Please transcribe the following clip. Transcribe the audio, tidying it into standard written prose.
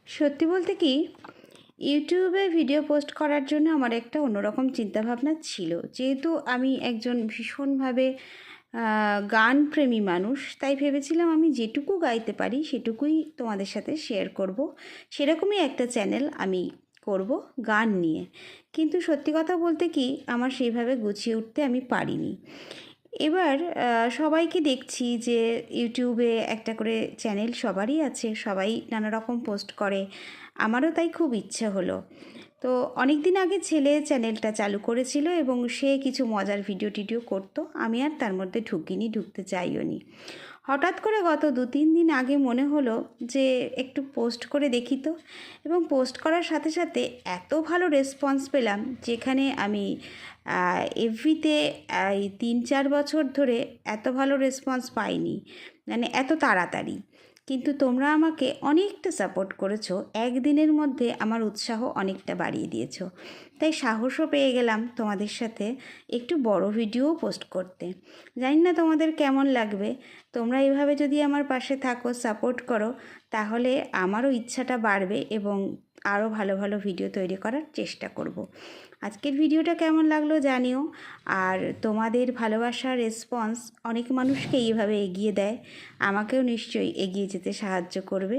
সত্যি বলতে কি, ইউটিউবে ভিডিও পোস্ট করার জন্য আমার একটা অন্যরকম চিন্তাভাবনা ছিল। যেহেতু আমি একজন ভীষণভাবে গানপ্রেমী মানুষ, তাই ভেবেছিলাম আমি যেটুকু গাইতে পারি সেটুকুই তোমাদের সাথে শেয়ার করব। সেরকমই একটা চ্যানেল আমি করব গান নিয়ে। কিন্তু সত্যি কথা বলতে কি, আমার সেইভাবে গুছিয়ে উঠতে আমি পারিনি। এবার সবাইকে দেখছি যে ইউটিউবে একটা করে চ্যানেল সবারই আছে, সবাই নানা রকম পোস্ট করে। আমারও তাই খুব ইচ্ছে হলো। তো অনেক দিন আগে ছেলে চ্যানেলটা চালু করেছিল এবং সে কিছু মজার ভিডিও টিডিও করতো। আমি আর তার মধ্যে ঢুকিনি, ঢুকতে চাইও নি। হঠাৎ করে গত 2-3 দিন আগে মনে হলো যে একটু পোস্ট করে দেখি তো, এবং পোস্ট করার সাথে সাথে এত ভালো রেসপন্স পেলাম, যেখানে আমি এফবিতে এই 3-4 বছর ধরে এত ভালো রেসপন্স পাইনি, মানে এত তাড়াতাড়ি। কিন্তু তোমরা আমাকে অনেকটা সাপোর্ট করেছো, একদিনের মধ্যে আমার উৎসাহ অনেকটা বাড়িয়ে দিয়েছো। তাই সাহসও পেয়ে গেলাম তোমাদের সাথে একটু বড় ভিডিও পোস্ট করতে। জানি না তোমাদের কেমন লাগবে। তোমরা এইভাবে যদি আমার পাশে থাকো, সাপোর্ট করো, তাহলে আমারও ইচ্ছাটা বাড়বে এবং আরও ভালো ভালো ভিডিও তৈরি করার চেষ্টা করব। আজকের ভিডিওটা কেমন লাগলো জানিও। আর তোমাদের ভালোবাসার রেসপন্স অনেক মানুষকে এইভাবে এগিয়ে দেয়, আমাকেও নিশ্চয়ই এগিয়ে যেতে সাহায্য করবে।